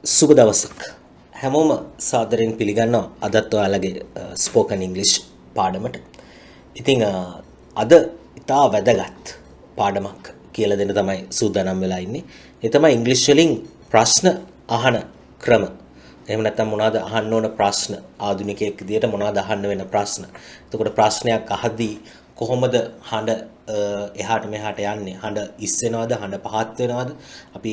සුබ දවසක් හැමෝම සාදරයෙන් පිළිගන්නවා අදත් ඔයාලගේ ස්පෝකන් ඉංග්ලිෂ් පාඩමට. ඉතින් අද ඉතා වැදගත් පාඩමක් කියලා දෙන්න තමයි සූදානම් වෙලා ඉන්නේ. ඒ තමයි ඉංග්‍රීසි වලින් ප්‍රශ්න අහන ක්‍රම. එහෙම නැත්නම් මොනවාද අහන්න ඕන ප්‍රශ්න? ආධුනිකයෙක් විදියට මොනවාද අහන්න වෙන ප්‍රශ්න? එතකොට ප්‍රශ්නයක් අහද්දී කොහොමද හඬ එහාට මෙහාට යන්නේ? හඬ ඉස්සෙනවද? හඬ පහත් වෙනවද? අපි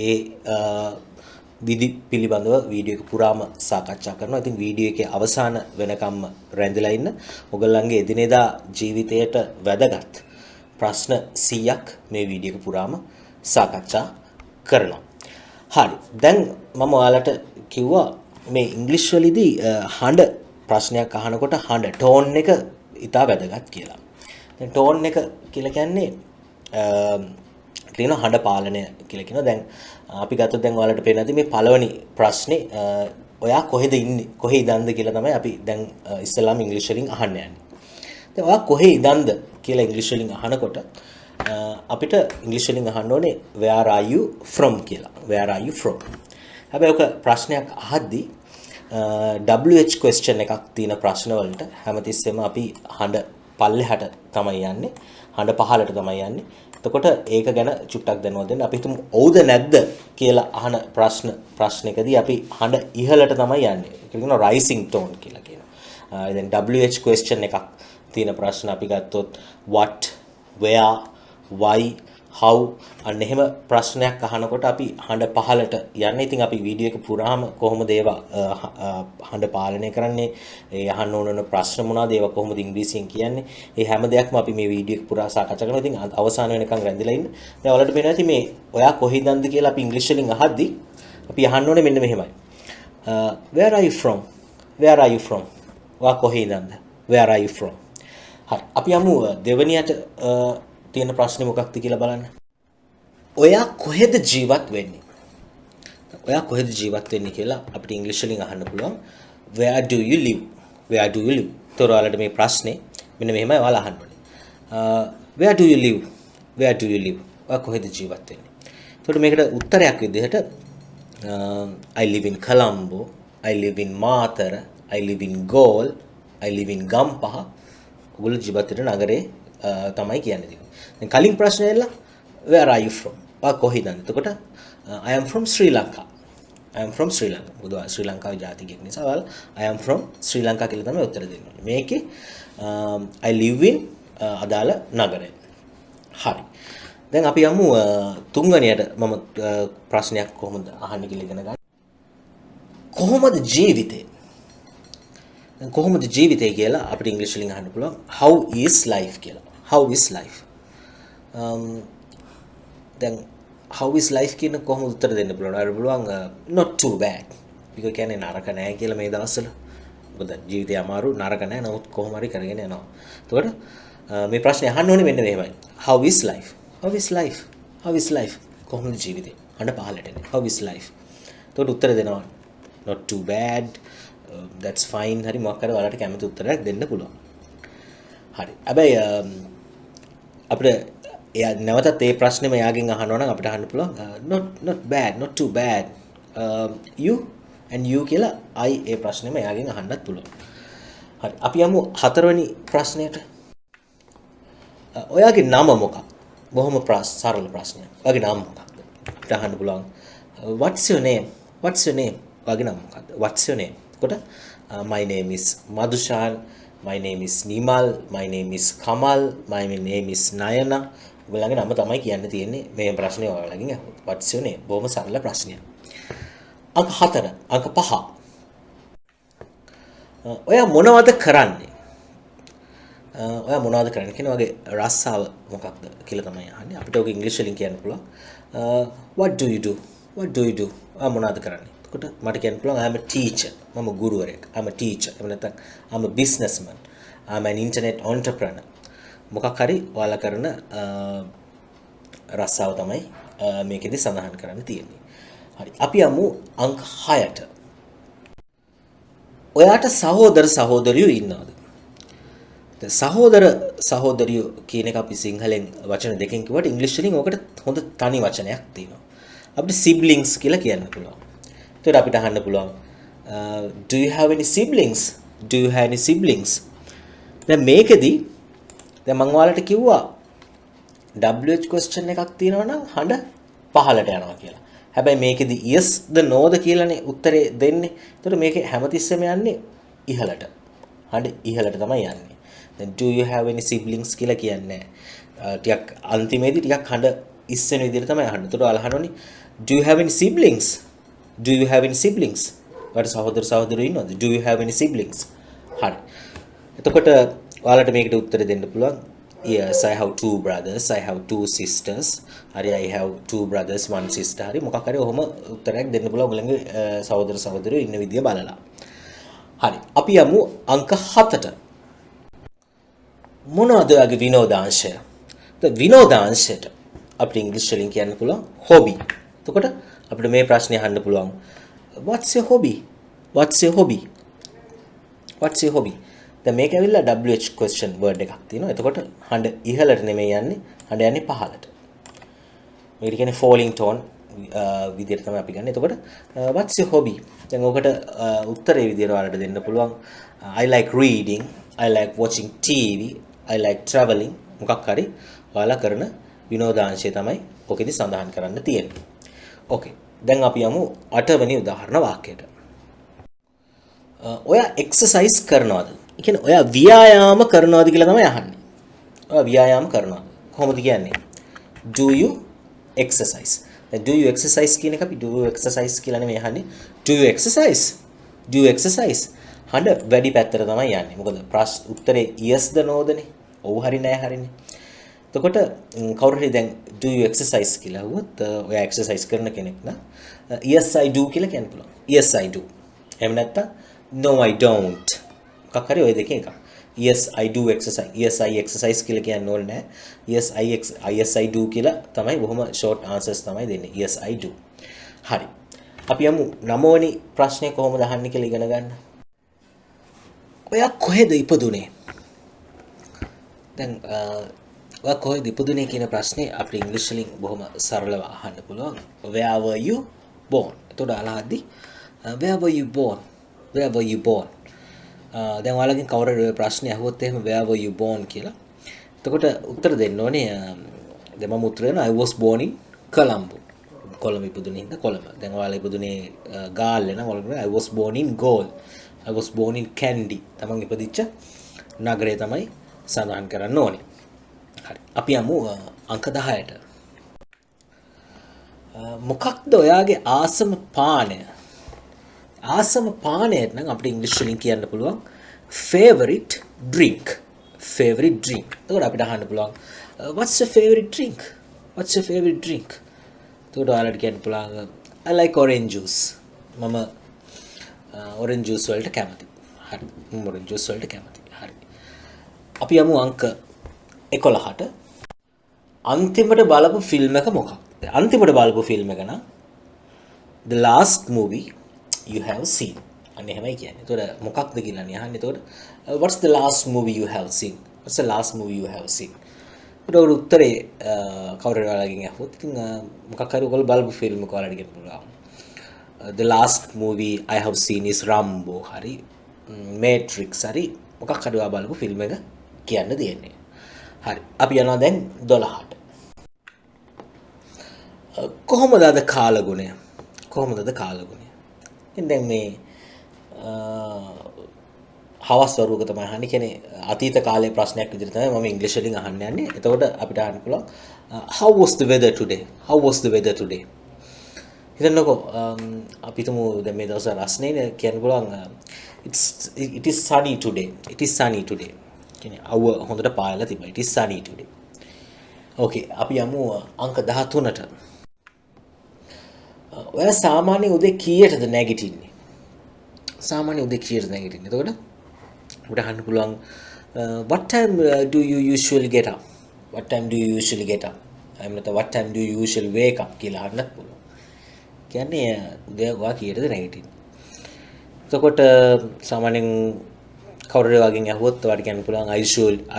විදි පිළිබඳව වීඩියෝ එක පුරාම සාකච්ඡා කරනවා. ඉතින් වීඩියෝ එකේ අවසාන වෙනකම්ම රැඳිලා ඉන්න. ඔයගොල්ලන්ගේ එදිනෙදා ජීවිතයට වැදගත් ප්‍රශ්න 100ක් මේ වීඩියෝ එක පුරාම සාකච්ඡා කරනවා. හරි. දැන් මම ඔයාලට කිව්වා මේ ඉංග්‍රීසි වලදී හඬ ප්‍රශ්නයක් අහනකොට හඬ ටෝන් එක ඉතා වැදගත් කියලා. දැන් ටෝන් එක කියලා කියන්නේ කියනවා හඬ පාලනය කියලා කියනවා. දැන් අපි ගත්තොත් දැන් ඔයාලට පේන්නේ නැති මේ පළවෙනි ප්‍රශ්නේ ඔයා කොහෙද ඉන්නේ? කොහේ ඉඳන්ද කියලා තමයි අපි දැන් ඉස්සෙල්ලාම ඉංග්‍රීසි වලින් අහන්න යන්නේ. දැන් ඔයා කොහේ ඉඳන්ද කියලා ඉංග්‍රීසි වලින් අහනකොට අපිට ඉංග්‍රීසි වලින් අහන්න ඕනේ where are you from කියලා. where are you from? හැබැයි ඔක ප්‍රශ්නයක් අහද්දී WH question එකක් තියෙන ප්‍රශ්න වලට හැමතිස්සෙම අපි හඬ පල්ලෙහාට තමයි යන්නේ. හඬ පහළට තමයි යන්නේ. එතකොට ඒක ගැන චුට්ටක් දැනුවත් දෙන්න. අපි හිතමු ඔව්ද නැද්ද කියලා අහන ප්‍රශ්නකදී අපි හඬ ඉහළට තමයි යන්නේ. ඒක කියනවා rising tone කියලා කියනවා. දැන් WH question එකක් තියෙන ප්‍රශ්න අපි ගත්තොත් what, where, why, how අන්න එහෙම ප්‍රශ්නයක් අහනකොට අපි හඬ පහළට යන්නේ. ඉතින් අපි වීඩියෝ එක පුරාම කොහොමද ඒවා හඬ පාලනය කරන්නේ, ඒ අහන්න ඕන ප්‍රශ්න මොනවාද, ඒවා කොහොමද ඉංග්‍රීසියෙන් කියන්නේ, ඒ හැම දෙයක්ම අපි මේ වීඩියෝ එක පුරා සාකච්ඡා කරනවා. ඉතින් අවසාන වෙනකන් රැඳිලා ඉන්න. දැන් ඔයාලට පේනවා ඇති මේ ඔයා කොහේදන්ද කියලා අපි ඉංග්‍රීසි වලින් අහද්දී අපි අහන්න ඕනේ මෙන්න මෙහෙමයි. where are you from? where are you from? ඔයා කොහේදන්ද? where are you from? හරි. අපි යමු දෙවෙනියට තියෙන ප්‍රශ්නේ මොකක්ද කියලා බලන්න. ඔයා කොහෙද ජීවත් වෙන්නේ? ඔයා කොහෙද ජීවත් වෙන්නේ කියලා අපිට ඉංග්‍රීසි වලින් අහන්න පුළුවන්. Where do you live? Where do you live? තොර ඔයාලට මේ ප්‍රශ්නේ මෙන්න මෙහෙමයි ඔයාලා අහන්න ඕනේ. Where do you live? Where do you live? ඔයා කොහෙද ජීවත් වෙන්නේ? එතකොට මේකට උත්තරයක් විදිහට I live in Colombo, I live in Matara, I live in Galle, I live in Gampaha. ඔයගොල්ලෝ ජීවත් වෙන නගරේ තමයි කියන්නේ. දැන් කලින් ප්‍රශ්නේ එල්ල where are you from? ඔයා කොහෙන්ද? එතකොට I am from Sri Lanka. I am from Sri Lanka. මොකද ශ්‍රී ලංකාවේ ජාතිකයෙක් නිසා ඔයාලා I am from Sri Lanka කියලා තමයි උත්තර දෙන්න ඕනේ. මේකේ I live in අදාළ නගරය. හරි. දැන් අපි යමු තුන්වෙනියට මම ප්‍රශ්නයක් කොහොමද අහන්නේ කියලා ඉගෙන ගන්න. කොහොමද ජීවිතේ? කොහොමද ජීවිතය කියලා අපිට ඉංග්‍රීසි වලින් අහන්න පුළුවන් how is life කියලා. how is life? දැන් how is life කියන කොහොමද උත්තර දෙන්න පුළුවන්? අර පුළුවන් not too bad. ඒක කියන්නේ නරක නෑ කියලා මේ දවස්වල. මොකද ජීවිතය අමාරු නරක නෑ නමුත් කොහොම හරි කරගෙන යනවා. එතකොට මේ ප්‍රශ්නේ අහන්න ඕනේ මෙන්න මෙහෙමයි. how is life? how is life? how is life? කොහොමද ජීවිතේ? හඬ පහලට එන්නේ. how is life? එතකොට උත්තර දෙනවා not too bad. That's fine. හරි මොකක් හරි ඔයාලට කැමති උත්තරයක් දෙන්න පුළුවන්. හරි. හැබැයි අපිට එයා නැවතත් මේ ප්‍රශ්නේම එයාගෙන් අහනවා නම් අපිට අහන්න පුළුවන් not bad, not too bad. You and you කියලා ඒ ප්‍රශ්නේම එයාගෙන් අහන්නත් පුළුවන්. හරි. අපි යමු හතරවෙනි ප්‍රශ්නයට. ඔයාගේ නම මොකක්ද? බොහොම සරල ප්‍රශ්නයක්. ඔයාගේ නම මොකක්ද? අපිට අහන්න පුළුවන් what's your name? what's your name? ඔයාගේ නම මොකක්ද? what's your name? My name is Madhushan, my name is Nimal, my name is Kamal, my name is Nayana. ඔයගොල්ලන්ගේ නම තමයි කියන්න තියෙන්නේ මේ ප්‍රශ්නේ ඔයාලගෙන් අහුවොත්. What's your name? බොහොම සරල ප්‍රශ්නයක්. අංක 4, අංක 5. ඔයා මොනවද කරන්නේ? ඔයා මොනවද කරන්නේ කියන වගේ රස්සාව මොකක්ද කියලා තමයි අහන්නේ. අපිට ඔක ඉංග්‍රීසි වලින් කියන්න පුළුවන්. What do you do? What do you do? ඔයා මොනවද කරන්නේ? කොට මට කියන්න පුළුවන් I am a teacher. මම ගුරුවරයෙක්. I'm a teacher. එහෙම නැත්නම් I'm a businessman. I'm an internet entrepreneur. මොකක් හරි ඔයාලා කරන රස්සාව තමයි මේකෙදි සඳහන් කරන්න තියෙන්නේ. හරි. අපි යමු අංක 6ට. ඔයාට සහෝදර සහෝදරියෝ ඉන්නවද? දැන් සහෝදර සහෝදරියෝ කියන එක අපි සිංහලෙන් වචන දෙකකින් කිව්වට ඉංග්‍රීසි වලින් ඔකට හොඳ තනි වචනයක් තියෙනවා. අපිට siblings කියලා කියන්න පුළුවන්. එතකොට අපිට අහන්න පුළුවන් do you have any siblings? Do you have any siblings? දැන් මේකෙදී දැන් මම ඔයාලට කිව්වා WH question එකක් තියෙනවා නම් හඬ පහළට යනවා කියලා. හැබැයි මේකෙදි yes ද no ද කියලානේ උත්තරේ දෙන්නේ. එතකොට මේකේ හැමතිස්සෙම යන්නේ ඉහළට. හඬ ඉහළට තමයි යන්නේ. දැන් do you have any siblings කියලා කියන්නේ ටිකක් අන්තිමේදී ටිකක් හඬ ඉස්සෙන විදිහට තමයි අහන්නේ. එතකොට ඔයාලා අහනෝනේ do you have any siblings? Do you have any siblings? ඔයාලට සහෝදර සහෝදරියෝ ඉන්නවද? Do you have any siblings? හරි. එතකොට ඔයාලට මේකට උත්තර දෙන්න පුළුවන්. Yes, I have two brothers. I have two sisters. හරි, I have two brothers, one sister. හරි, මොකක් හරි ඔහොම උත්තරයක් දෙන්න පුළුවන් ඔයගලගේ සහෝදර සහෝදරියෝ ඉන්න විදිය බලලා. හරි, අපි යමු අංක 7ට. මොනවද ඔයාගේ විනෝදාංශය? විනෝදාංශයට අපිට ඉංග්‍රීසි වලින් කියන්න පුළුවන් hobby. එතකොට අපිට මේ ප්‍රශ්නේ අහන්න පුළුවන් what's your hobby? What's your hobby? What's your hobby? දැන් මේක ඇවිල්ලා WH question word එකක් තියෙනවා. එතකොට හඬ ඉහළට නෙමෙයි යන්නේ, හඬ යන්නේ පහළට. මේකට කියන්නේ falling tone විදිහට තමයි අපි ගන්න. එතකොට what's your hobby? දැන් ඔකට උත්තරේ විදිහට ඔයාලට දෙන්න පුළුවන් I like reading, I like watching TV, I like traveling. මොකක් හරි ඔයාලා කරන විනෝදාංශය තමයි ඔකෙදි සඳහන් කරන්න තියෙන්නේ. ඕකේ. දැන් අපි යමු 8 වෙනි උදාහරණ වාක්‍යයට. ඔයා එක්සර්සයිස් කරනවද? ඒ කියන්නේ ඔයා ව්‍යායාම කරනවද කියලා තමයි අහන්නේ. ඔයා ව්‍යායාම කරනවද? කොහොමද කියන්නේ? Do you exercise? දැන් do you exercise කියන එක අපි do you exercise කියලා නෙමෙයි අහන්නේ. Do you exercise? Do you exercise? හඬ වැඩි පැත්තට තමයි යන්නේ. මොකද උත්තරේ yes ද no දනේ. ඔව් හරි නෑ හරිනේ. එතකොට කවුරු හරි දැන් do you exercise කියලා අහුවොත් ඔයා exercise කරන කෙනෙක් නම් yes I do කියලා කියන්න පුළුවන්. Yes I do. එහෙම නැත්නම් no I don't. මොකක් හරි ඔය දෙකේ එකක්. Yes I do exercise. Yes I exercise කියලා කියන්න ඕනේ නෑ. Yes I do කියලා තමයි බොහොම short answers තමයි දෙන්නේ. Yes I do. හරි. අපි යමු 9 වෙනි ප්‍රශ්නේ කොහොමද අහන්නේ කියලා ඉගෙන ගන්න. ඔයා කොහෙද ඉපදුනේ? දැන් ඔයා කොහෙද ඉපදුනේ කියන ප්‍රශ්නේ අපිට ඉංග්‍රීසි වලින් බොහොම සරලව අහන්න පුළුවන්. Where were you born? එතකොට අහලාදී where were you born? Where were you born? දැන් ඔයාලගෙන් කවුරු හරි ඔය ප්‍රශ්නේ අහුවොත් එහෙම where were you born කියලා. එතකොට උත්තර දෙන්න ඕනේ දැන් මම උත්තර දෙනවා I was born in Colombo. Colombo ඉපදුනේ ඉන්න කොළඹ. දැන් ඔයාලා ඉපදුනේ ගාල්ලේ නම් ඔයාලා I was born in Galle. I was born in Kandy. තමන් ඉපදිච්ච නගරය තමයි සඳහන් කරන්න ඕනේ. හරි. අපි යමු අංක 10ට. මොකක්ද ඔයාගේ ආසම පානය? ආසම පානයට නම් අපිට ඉංග්‍රීසි වලින් කියන්න පුළුවන් favorite drink. Favorite drink. එතකොට අපිට අහන්න පුළුවන් what's your favorite drink? What's your favorite drink? එතකොට ඔයාලට කියන්න පුළුවන් I like orange juice. මම orange juice වලට කැමතියි. හරි. මම orange juice වලට කැමතියි. හරි. අපි යමු අංක 11ට. අන්තිමට බලපු ෆිල්ම් එක මොකක්ද? අන්තිමට බලපු ෆිල්ම් එක නම් the last movie you have seen. අන්න එහෙමයි කියන්නේ. එතකොට මොකක්ද කියලා නේ අහන්නේ. එතකොට what's the last movie you have seen? What's the last movie you have seen? එතකොට උත්තරේ කවුරු හරි ඔයාලගෙන් අහුවොත් ඉතින් මොකක් හරි ඔයගොල්ලෝ බලපු ෆිල්ම් එක ඔයාලට කියන්න පුළුවන්. The last movie I have seen is Rambo. හරි. Matrix හරි. මොකක් හරි ඔයා බලපු ෆිල්ම් එක කියන්න දෙන්නේ. හරි. අපි යනවා දැන් 12ට. කොහොමද අද කාලගුණය? කොහොමද අද කාලගුණය? දැන් මේ හවස් වරුවක තමයි අහන්නේ. කියන්නේ අතීත කාලයේ ප්‍රශ්නයක් විදිහට තමයි මම ඉංග්‍රීසි වලින් අහන්න යන්නේ. එතකොට අපිට අහන්න පුළුවන් how was the weather today? How was the weather today? හිතන්නකෝ අපි තුමු දැන් මේ දවස් රස්නේ කියන්න පුළුවන් it is sunny today. It is sunny today. කියන්නේ අවුව හොඳට පායලා තිබ්බා. It is sunny today. Okay, අපි යමු අංක 13ට. ඔයා සාමාන්‍ය උදේ කීයටද නැගිටින්නේ? සාමාන්‍ය උදේ කීයටද නැගිටින්නේ? එතකොට උඩ අහන්න පුළුවන් what time do you usually get up? What time do you usually get up? එහෙම නැත්නම් what time do you usually wake up කියලා අහන්නත් පුළුවන්. කියන්නේ උදේ ඔයා කීයටද නැගිටින්නේ? එතකොට සාමාන්‍යයෙන් කවුරු හරි වගේ අහුවොත් ඔයාලට කියන්න පුළුවන්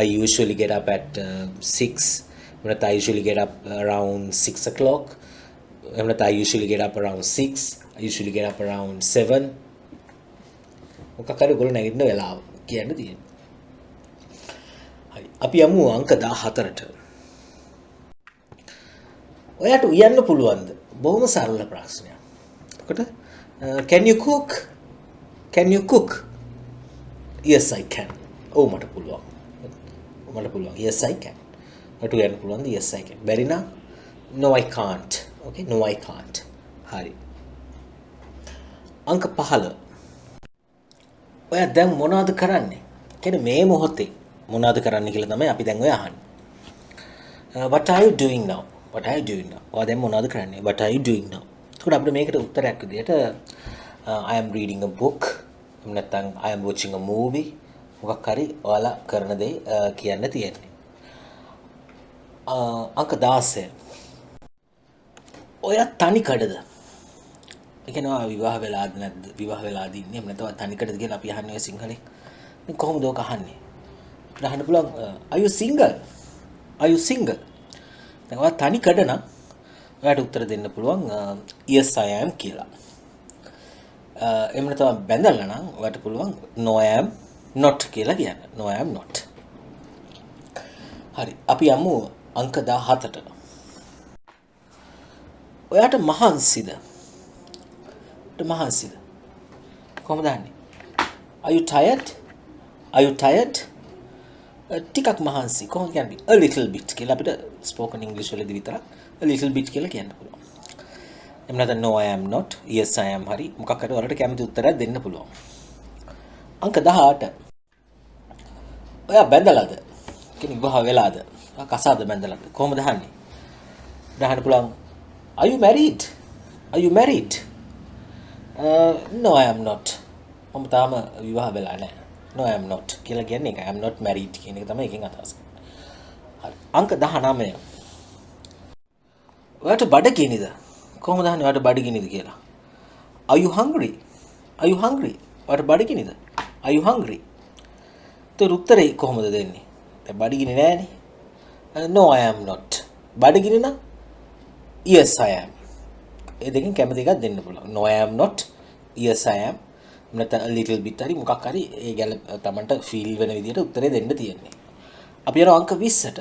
I usually get up at 6. එහෙම නැත්නම් I usually get up around 6 o'clock. එහෙම නැත්නම් I usually get up around 6. I usually get up around 7. මොකක් හරි ඔයගොල්ලෝ නැගිටින වෙලාව කියන්න තියෙනවා. හරි. අපි යමු අංක 14ට. ඔයාට උයන්න පුළුවන්ද? බොහොම සරල ප්‍රශ්නයක්. එතකොට can you cook? Can you cook? Yes I can. ඔව් මට පුළුවන්. මට පුළුවන්. Yes I can. මට උයන්න පුළුවන්ද? Yes I can. බැරි නම් no I can't. Okay, no I can't. හරි. අංක 15. ඔයා දැන් මොනවද කරන්නේ? කියන්නේ මේ මොහොතේ මොනවද කරන්න කියලා තමයි අපි දැන් ඔය අහන්නේ. What are you doing now? What are you doing now? ඔයා දැන් මොනවද කරන්නේ? What are you doing now? ඒකට අපිට මේකට උත්තරයක් විදියට I am reading a book. එහෙම නැත්නම් I am watching a movie. මොකක් හරි ඔයාලා කරන දේ කියන්න තියෙන්නේ. අංක 16. ඔයා තනි කඩද? ඒ කියන්නේ විවාහ වෙලාද නැද්ද? විවාහ වෙලාද ඉන්නේ? එහෙම නැත්නම් තනි කඩද කියලා අපි අහන්නේ සිංහලෙන්. දැන් කොහොමද ඔක අහන්නේ? අපිට අහන්න පුළුවන් are you single? Are you single? දැන් ඔයා තනි කඩ නම් ඔයාට උත්තර දෙන්න පුළුවන් yes I am කියලා. එහෙම නැත්නම් බැඳලා නම් ඔයාට පුළුවන් no I am not කියලා කියන්න. No I am not. හරි. අපි යමු අංක 17ට. ඔයාට මහන්සිද? මහන්සිද? කොහොමද අහන්නේ? Are you tired? Are you tired? ටිකක් මහන්සි. කොහොමද කියන්නේ? A little bit කියලා අපිට spoken English වලදී විතරක් a little bit කියලා කියන්න පුළුවන්. එහෙම නැත්නම් no I am not, yes I am හරි මොකක් හරි වලට කැමති උත්තරයක් දෙන්න පුළුවන්. අංක 18. ඔයා බැඳලාද? කියන්නේ විවාහ වෙලාද? කසාද බැඳලාද? කොහොමද අහන්නේ? අහන්න පුළුවන් Are you married? Are you married? No I am not. මම තාම විවාහ වෙලා නැහැ. No I am not කියලා කියන්නේ ඒක. I am not married කියන එක තමයි එකෙන් අදහස් කරන්නේ. හරි. අංක 19. ඔයාට බඩගිනිද? කොහොමද අහන්නේ ඔයාට බඩගිනිද කියලා? Are you hungry? Are you hungry? ඔයාට බඩගිනිද? Are you hungry? ඒතර උත්තරේ කොහොමද දෙන්නේ? දැන් බඩගිනි නෑනේ. No I am not. බඩගිනි නම් yes I am. ඒ දෙකෙන් කැමති එකක් දෙන්න පුළුවන්. No I am not. Yes I am. නැත්නම් a little bit හරි මොකක් හරි ඒ ගැල තමන්ට ෆීල් වෙන විදිහට උත්තරේ දෙන්න තියෙන්නේ. අපි යනවා අංක 20ට.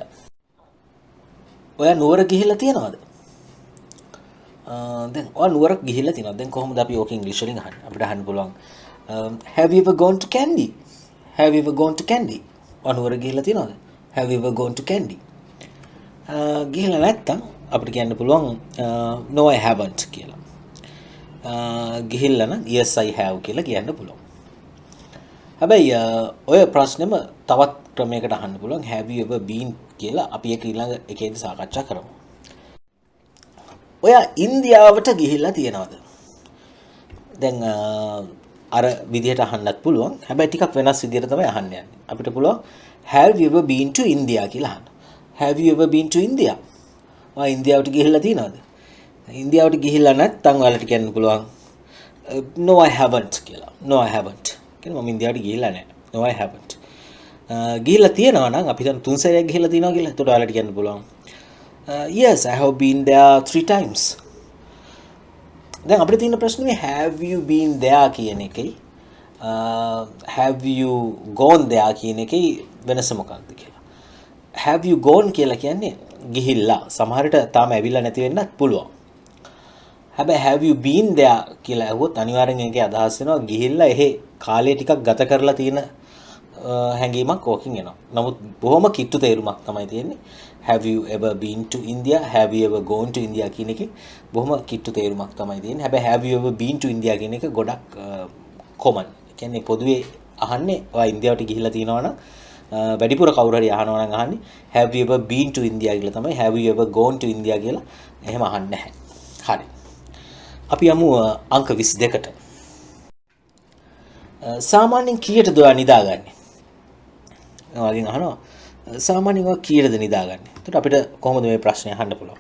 ඔයා නුවර ගිහිල්ලා තියනවද? දැන් ඔයා නුවර ගිහිල්ලා තියනවද? දැන් කොහොමද අපි ඕක ඉංග්‍රීසි වලින් අහන්නේ? අපිට අහන්න පුළුවන් have you ever gone to Kandy? Have you ever gone to Kandy? ඔයා නුවර ගිහිල්ලා තියනවද? Have you ever gone to Kandy? ගිහිල්ලා නැත්තම් අපිට කියන්න පුළුවන් no I haven't කියලා. ගිහිල්ලා නම් yes I have කියලා කියන්න පුළුවන්. හැබැයි ඔය ප්‍රශ්නෙම තවත් ක්‍රමයකට අහන්න පුළුවන් have you ever been කියලා අපි ඒක ඊළඟ එකේදී සාකච්ඡා කරමු. ඔයා ඉන්දියාවට ගිහිල්ලා තියෙනවද? දැන් අර විදිහට අහන්නත් පුළුවන්. හැබැයි ටිකක් වෙනස් විදිහට තමයි අහන්න යන්නේ. අපිට පුළුවන් have you ever been to India කියලා අහන්න. Have you ever been to India? ඔයා ඉන්දියාවට ගිහිල්ලා තියෙනවද? ඉන්දියාවට ගිහිල්ලා නැත්නම් ඔයාලට කියන්න පුළුවන් no I haven't කියලා. No I haven't. කියන්නේ මම ඉන්දියාවට ගිහිල්ලා නැහැ. No I haven't. ගිහිල්ලා තියෙනවා නම් අපි දැන් 3 සැරයක් ගිහිල්ලා තියෙනවා කියලා. එතකොට ඔයාලට කියන්න පුළුවන් yes I have been there 3 times. දැන් අපිට තියෙන ප්‍රශ්නේ have you been there කියන එකයි have you gone there කියන එකයි වෙනස මොකක්ද කියලා. have you gone කියලා කියන්නේ ගිහිල්ලා. සමහරට තාම ඇවිල්ලා නැති වෙන්නත් පුළුවන්. හැබැයි have you been there කියලා අහුවොත් අනිවාර්යෙන් ඒකේ අදහස් වෙනවා ගිහිල්ලා එහෙ කාලය ටිකක් ගත කරලා තියෙන හැඟීමක් ඕකින් එනවා. නමුත් බොහොම කිට්ටු තේරුමක් තමයි තියෙන්නේ. Have you ever been to India? Have you ever gone to India කියන එකේ බොහොම කිට්ටු තේරුමක් තමයි තියෙන්නේ. හැබැයි have you ever been to India කියන එක ගොඩක් common. ඒ කියන්නේ පොදුවේ අහන්නේ ඔයා ඉන්දියාවට ගිහිල්ලා තියෙනවා නම් වැඩිපුර කවුරු හරි අහනවා නම් අහන්නේ have you ever been to India කියලා තමයි. Have you ever gone to India කියලා එහෙම අහන්නේ නැහැ. හරි. අපි යමු අංක 22ට. සාමාන්‍යයෙන් කීයටද ඔයා නිදාගන්නේ? ඔයාගෙන් අහනවා සාමාන්‍යයෙන් ඔයා කීයටද නිදාගන්නේ? එතකොට අපිට කොහොමද මේ ප්‍රශ්නේ අහන්න පුළුවන්?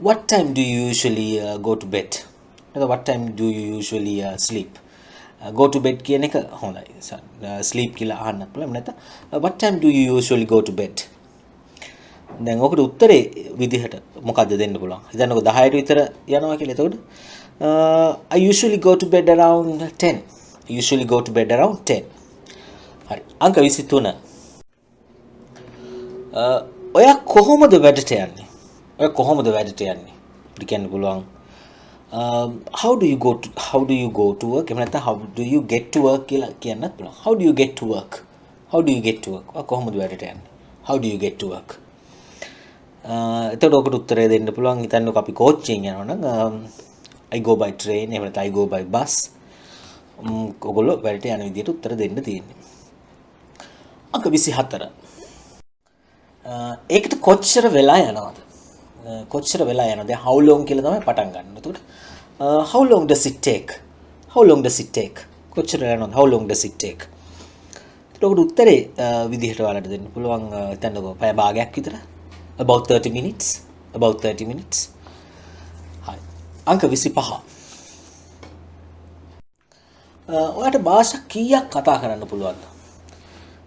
What time do you usually go to bed? What time do you usually sleep? Go to bed කියන එක හොඳයි. sleep කියලා අහන්නත් පුළුවන්. නැත්නම් what time do you usually go to bed? දැන් ඔකට උත්තරේ විදිහට මොකද්ද දෙන්න පුළුවන්? හිතන්නකො 10ට විතර යනවා කියලා. එතකොට I usually go to bed around 10. I usually go to bed around 10. හරි. අංක 23. ඔයා කොහොමද වැඩට යන්නේ? ඔයා කොහොමද වැඩට යන්නේ? අපිට කියන්න පුළුවන් how do you go to work? එහෙම නැත්නම් how do you get to work කියලා කියන්නත් පුළුවන්. How do you get to work? How do you get to work? ඔයා කොහොමද වැඩට යන්නේ? How do you get to work? එතකොට ඔකට උත්තරය දෙන්න පුළුවන්. හිතන්නකො අපි කෝච්චියෙන් යනවා නම් I go by train, එහෙම නැත්නම් I go by bus. ඔයගොල්ලෝ වැඩට යන විදිහට උත්තර දෙන්න තියෙන්නේ. අංක 24. ඒකට කොච්චර වෙලා යනවද? කොච්චර වෙලා යනවද? how long කියලා තමයි පටන් ගන්න. එතකොට how long does it take? How long does it take? කොච්චර යනවද? How long does it take? එතකොට උත්තරේ විදිහට ඔයාලට දෙන්න පුළුවන්. හිතන්නකෝ පැය භාගයක් විතර. About 30 minutes. About 30 minutes. හරි. අංක 25. ඔයාලට භාෂා කීයක් කතා කරන්න පුළුවන්ද?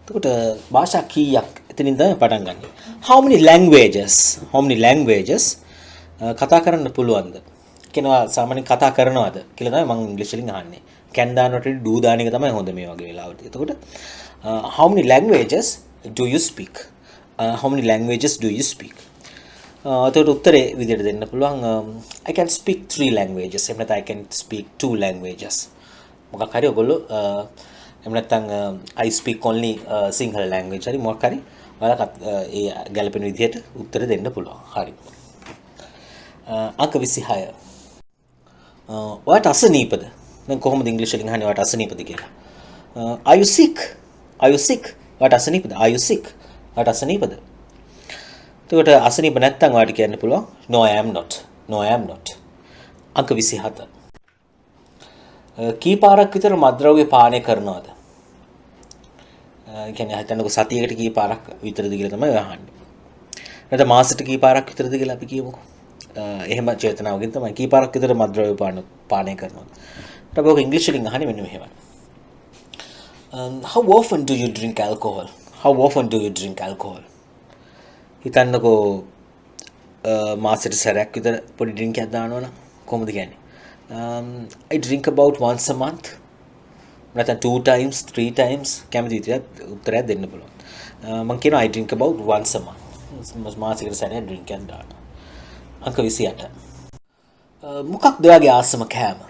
එතකොට භාෂා කීයක් එතනින් තමයි පටන් ගන්න. How many languages කතා කරන්න පුළුවන්ද? කියනවා සාමාන්‍යයෙන් කතා කරනවද කියලා තමයි මම ඉංග්‍රීසි වලින් අහන්නේ. can දානට do දාන එක තමයි හොඳ මේ වගේ වෙලාවට. එතකොට how many languages do you speak? How many languages do you speak? එතකොට උත්තරේ විදිහට දෙන්න පුළුවන්. I can speak 3 languages. එහෙම නැත්නම් I can speak 2 languages. මොකක් හරි ඔයගොල්ලෝ එහෙම නැත්නම් I speak only Sinhala language හරි මොකක් හරි ඔයාලා ඒ ගැලපෙන විදිහට උත්තර දෙන්න පුළුවන්. හරි. අංක 26. ඔයාට අසනීපද? දැන් කොහොමද ඉංග්‍රීසි වලින් අහන්නේ ඔයාට අසනීපද කියලා? Are you sick? Are you sick? ඔයාට අසනීපද? Are you sick? ඔයාට අසනීපද? එතකොට අසනීප නැත්නම් ඔයාට කියන්න පුළුවන් no I am not. No I am not. අංක 27. කී පාරක් විතර මත්ද්‍රව්‍ය පානය කරනවද? කියන්නේ හිතන්නකො සතියකට කී පාරක් විතරද කියලා තමයි අහන්නේ. නැත්නම් මාසෙට කී පාරක් විතරද කියලා අපි කියමුකෝ. එහෙම චේතනාවකින් තමයි කී පාරක් විතර මත්ද්‍රව්‍ය පානය කරනවද? ඊට පස්සේ ඔක ඉංග්‍රීසි වලින් අහන්නේ මෙන්න මෙහෙමයි. How often do you drink alcohol? How often do you drink alcohol? හිතන්නකෝ මාසෙට සැරයක් විතර පොඩි ඩ්‍රින්ක් එකක් දානවනම් කොහොමද කියන්නේ? I drink about once a month. නැත්නම් 2 times 3 times කැමති විදිහට උත්තරයක් දෙන්න පුළුවන්. මම කියනවා I drink about once a month. මාසෙකට සැරයක් ඩ්‍රින්ක් එකක් දානවා. අංක 28. මොකක්ද ඔයාගේ ආසම කෑම?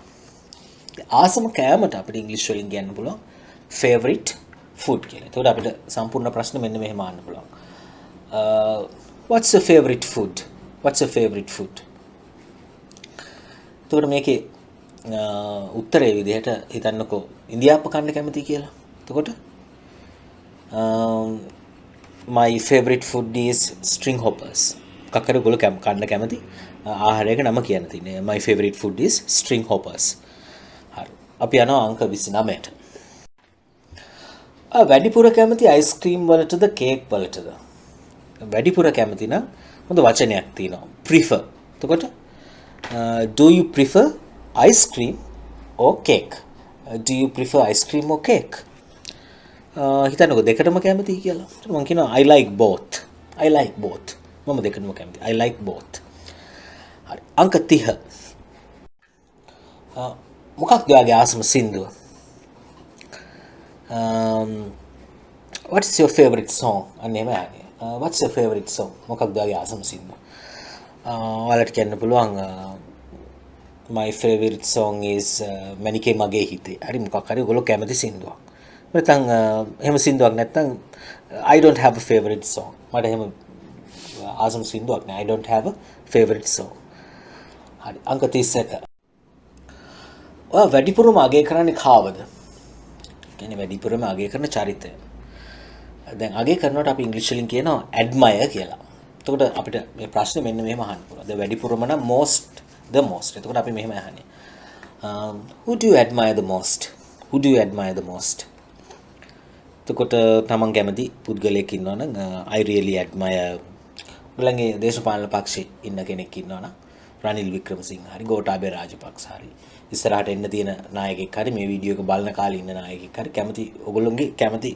ආසම කෑමට අපිට ඉංග්‍රීසි වලින් කියන්න පුළුවන් favorite food කියලා. ඒකට අපිට සම්පූර්ණ ප්‍රශ්න මෙන්න මෙහෙම අහන්න පුළුවන්. What's your favorite food? What's your favorite food? එතකොට මේකේ උත්තරේ විදිහට හිතන්නකෝ ඉන්දියාප්ප කන්න කැමති කියලා. එතකොට my favorite food is string hoppers. කකර ගොල්ලෝ කන්න කැමති ආහාරයක නම කියන්න තියෙන්නේ. My favorite food is string hoppers. හරි. අපි යනවා අංක 29ට. වැඩිපුර කැමති අයිස්ක්‍රීම් වලටද කේක් වලටද? වැඩිපුර කැමති නම් හොඳ වචනයක් තියෙනවා. prefer. එතකොට do you prefer ice cream or cake? Do you prefer ice cream or cake? හිතන්නකෝ දෙකටම කැමතියි කියලා. මම කියනවා I like both. I like both. මම දෙකටම කැමතියි. I like both. හරි. අංක 30. මොකක්ද ඔයාගේ ආසම සින්දුව? What's your favorite song? අන්න එහෙම අහන්නේ. What's your favorite song? මොකක්ද ඔයාගේ ආසම සින්දුව? ඔයාලට කියන්න පුළුවන් my favorite song is මැනිකේ මගේ හිතේ. හරි මොකක් හරි ඔයගොල්ලෝ කැමති සින්දුවක්. නැත්නම් එහෙම සින්දුවක් නැත්නම් I don't have a favorite song. මට එහෙම ආසම සින්දුවක් නෑ. I don't have a favorite song. හරි අංක 31. ඔයා වැඩිපුරම අගය කරන්නේ කාවද? කියන්නේ වැඩිපුරම අගය කරන චරිතය. දැන් අගය කරනකොට අපි ඉංග්‍රීසි වලින් කියනවා admire කියලා. එතකොට අපිට මේ ප්‍රශ්නේ මෙන්න මෙහෙම අහන්න පුළුවන්. දැන් වැඩිපුරම නම් the most. එතකොට අපි මෙහෙම අහන්නේ. Who do you admire the most? Who do you admire the most? එතකොට තමන් කැමති පුද්ගලයෙක් ඉන්නවා නම් I really admire ඔයගලගේ දේශපාලන පක්ෂේ ඉන්න කෙනෙක් ඉන්නවා නම් රනිල් වික්‍රමසිංහ හරි ගෝඨාභය රාජපක්ෂ හරි ඉස්සරහට එන්න තියෙන නායකයෙක් හරි මේ වීඩියෝ එක බලන කාලේ ඉන්න නායකයෙක් හරි කැමති ඔයගොල්ලෝගේ කැමති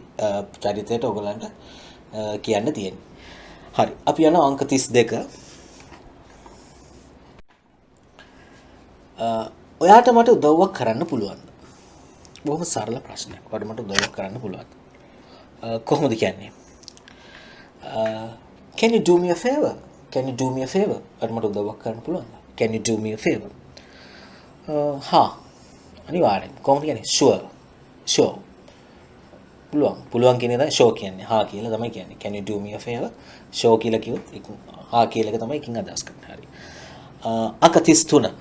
චරිතයට ඔයගලන්ට කියන්න තියෙන්නේ. හරි අපි යනවා අංක 32. ඔයාට මට උදව්වක් කරන්න පුළුවන්ද? බොහොම සරල ප්‍රශ්නයක්. ඔයාට මට උදව්වක් කරන්න පුළුවන්ද? කොහොමද කියන්නේ? Can you do me a favor? Can you do me a favor? ඔයාට මට උදව්වක් කරන්න පුළුවන්ද? Can you do me a favor? හා අනිවාර්යෙන්. කොහොමද කියන්නේ? Sure. Sure. පුළුවන් කියන එක තමයි show කියන්නේ. හා කියලා තමයි කියන්නේ. Can you do me a favor? show කියලා කිව්වොත් හා කියලා එක තමයි එකකින් අදහස් කරන්නේ. හරි. අංක 33.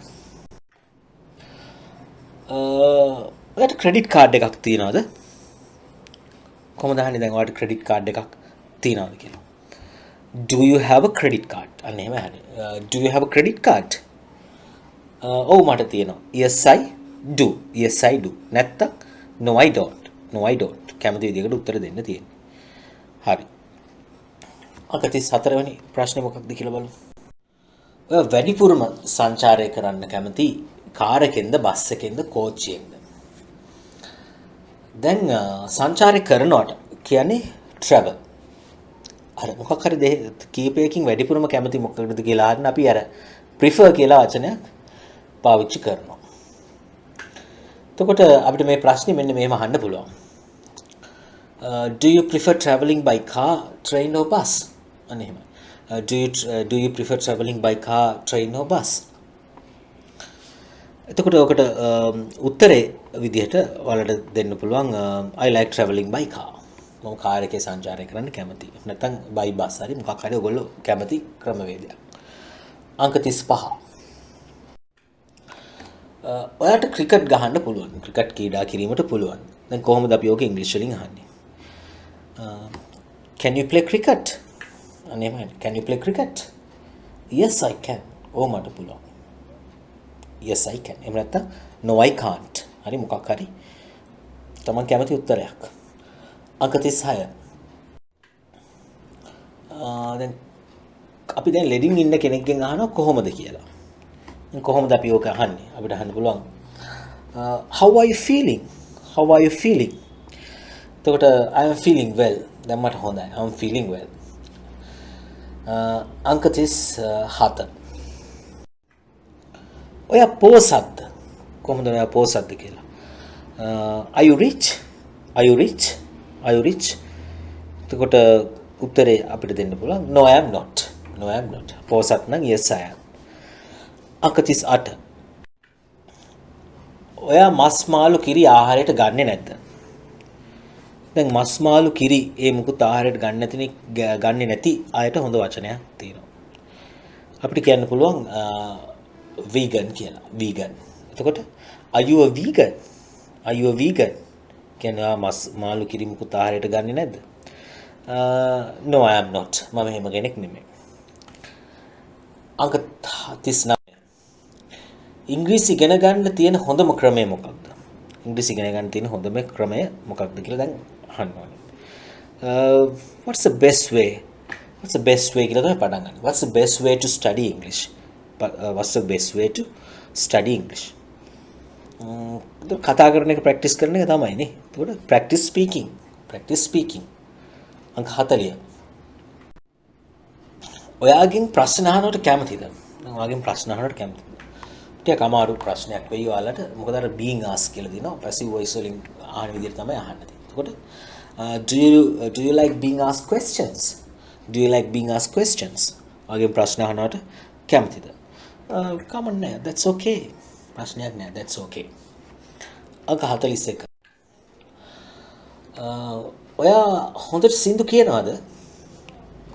ඔයාට ක්‍රෙඩිට් කාඩ් එකක් තියනවද? කොහොමද අහන්නේ දැන් ඔයාට ක්‍රෙඩිට් කාඩ් එකක් තියනවද කියලා? Do you have a credit card? අන්න එහෙම අහන්නේ. Do you have a credit card? ඔව් මට තියෙනවා. Yes I do. Yes I do. නැත්තම් no I don't. No I don't. කැමති විදිහකට උත්තර දෙන්න තියෙන්නේ. හරි. අංක 34 වෙනි ප්‍රශ්නේ මොකක්ද කියලා බලමු. ඔය වැඩිපුරම සංචාරය කරන්න කැමති කාර් එකෙන්ද බස් එකෙන්ද කෝච්චියෙන්ද? දැන් සංචාරය කරනවට කියන්නේ travel. අර මොකක් හරි කීපයකින් වැඩිපුරම කැමති මොකකටද කියලා අහන්න අපි අර prefer කියලා වචනයක් පාවිච්චි කරනවා. එතකොට අපිට මේ ප්‍රශ්නේ මෙන්න මෙහෙම අහන්න පුළුවන්. Do you prefer traveling by car, train or bus? අන්න එහෙමයි. Do you prefer traveling by car, train or bus? එතකොට ඔකට උත්තරේ විදිහට ඔයාලට දෙන්න පුළුවන් I like traveling by car. මම කාර් එකේ සංචාරය කරන්න කැමතියි. නැත්නම් by bus හරි මොකක් හරි ඔයගොල්ලෝ කැමති ක්‍රමවේදයක්. අංක 35. ඔයාට ක්‍රිකට් ගහන්න පුළුවන්. ක්‍රිකට් ක්‍රීඩා කිරීමට පුළුවන්. දැන් කොහොමද අපි ඕක ඉංග්‍රීසි වලින් අහන්නේ? Can you play cricket? අනේ can you play cricket? Yes I can. ඕ මට පුළුවන්. Yes I can. එහෙම නැත්නම් no I can't. හරි මොකක් හරි තමන් කැමති උත්තරයක්. අංක 36. දැන් අපි දැන් ලෙඩින් ඉන්න කෙනෙක්ගෙන් අහනවා කොහොමද කියලා. දැන් කොහොමද අපි ඕක අහන්නේ? අපිට අහන්න පුළුවන් how are you feeling? How are you feeling? එතකොට I am feeling well. දැන් මට හොඳයි. I am feeling well. අංක 37. ඔයා පොසත්ද? කොහොමද ඔයා පොසත්ද කියලා? Are you rich? Are you rich? Are you rich? එතකොට උත්තරේ අපිට දෙන්න පුළුවන් no I am not. No I am not. පොසත් නම් yes I am. අංක 38. ඔයා මස් මාළු කිරි ආහාරයට ගන්නෙ නැද්ද? දැන් මස් මාළු කිරි ඒ මුකුත් ආහාරයට ගන්නෙ නැති අයට හොඳ වචනයක් තියෙනවා. අපිට කියන්න පුළුවන් vegan කියලා. vegan. එතකොට are you a vegan? Are you a vegan? කියන්නේ මස් මාළු කිරි මුකුත් ආහාරයට ගන්නෙ නැද්ද? No I am not. මම එහෙම කෙනෙක් නෙමෙයි. අංක 39. ඉංග්‍රීසි ඉගෙන ගන්න තියෙන හොඳම ක්‍රමය මොකක්ද? ඉංග්‍රීසි ඉගෙන ගන්න තියෙන හොඳම ක්‍රමය මොකක්ද කියලා දැන් අහන්න ඕනේ. What's the best way? What's the best way කියලා තමයි පටන් ගන්න. What's the best way to study English? What's the best way to study English? කතා කරන එක ප්‍රැක්ටිස් කරන එක තමයි නේ. එතකොට practice speaking. Practice speaking. අංක 40. ඔයාගෙන් ප්‍රශ්න අහනවට කැමතිද? ඔයාගෙන් ප්‍රශ්න අහනවට කැමතිද? ටිකක් අමාරු ප්‍රශ්නයක් වෙයි ඔයාලට. මොකද අර being asked කියලා දිනවා. passive voice වලින් අහන විදිහට තමයි අහන්න තියෙන්නේ. එතකොට do you like being asked questions? Do you like being asked questions? ඔයාගෙන් ප්‍රශ්න අහනවට කැමතිද? come on නෑ. That's okay. ප්‍රශ්නයක් නෑ. That's okay. අංක 41. ඔයා හොඳට සින්දු කියනවද?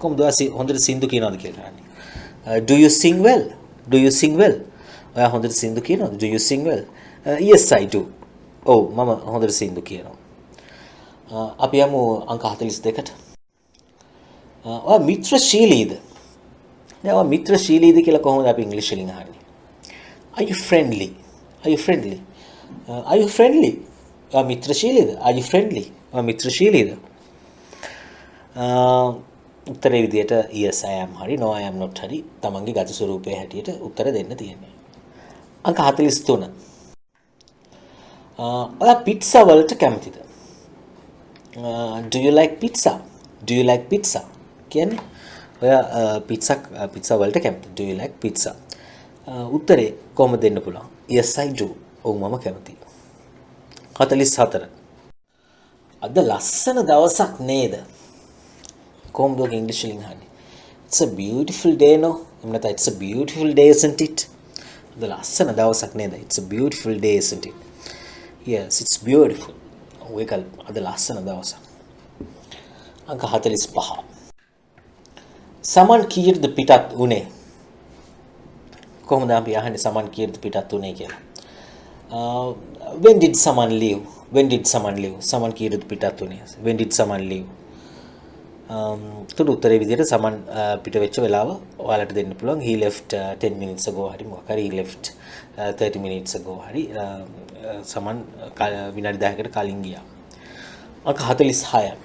කොහොමද ඔයා හොඳට සින්දු කියනවද කියලා අහන්නේ. Do you sing well? Do you sing well? ඔයා හොඳට සින්දු කියනවද? Do you sing well? Yes I do. ඔව් මම හොඳට සින්දු කියනවා. අපි යමු අංක 42ට. ඔයා මිත්‍රශීලීද? දැන් ඔයා මිත්‍රශීලීද කියලා කොහොමද අපි ඉංග්‍රීසි වලින් අහන්නේ? Are you friendly? Are you friendly? Are you friendly? ඔයා මිත්‍රශීලීද? Are you friendly? ඔයා මිත්‍රශීලීද? උත්තරේ විදියට yes I am හරි no I am not හරි තමන්ගේ ගති ස්වරූපයේ හැටියට උත්තර දෙන්න තියෙනවා. අංක 43. ඔයා පිට්සා වලට කැමතිද? Do you like pizza? Do you like pizza? කියන්නේ ඔයා පිට්සා වලට කැමතිද? Do you like pizza? උත්තරේ කොහොමද දෙන්න පුළුවන්? yes I do. ඔව් මම කැමතියි. 44. අද ලස්සන දවසක් නේද? කොහොමද ඔක ඉංග්‍රීසි වලින් අහන්නේ? It's a beautiful day no? එහෙම නැත්නම් it's a beautiful day isn't it? අද ලස්සන දවසක් නේද? It's a beautiful day isn't it? Yes, it's beautiful. ඒක අද ලස්සන දවසක්. අංක 45. සමන් කීයටද පිටත් උනේ? කොහොමද අපි අහන්නේ සමන් කීයටද පිටත් උනේ කියලා? When did someone leave? When did someone leave? සමන් කීයටද පිටත් උනේ? When did someone leave? තුඩු උත්තරේ විදිහට සමන් පිට වෙච්ච වෙලාව ඔයාලට දෙන්න පුළුවන්. He left 10 minutes ago හරි මොකක් හරි. He left 30 minutes ago හරි. සමන් විනාඩි 10කට කලින් ගියා. අංක 46.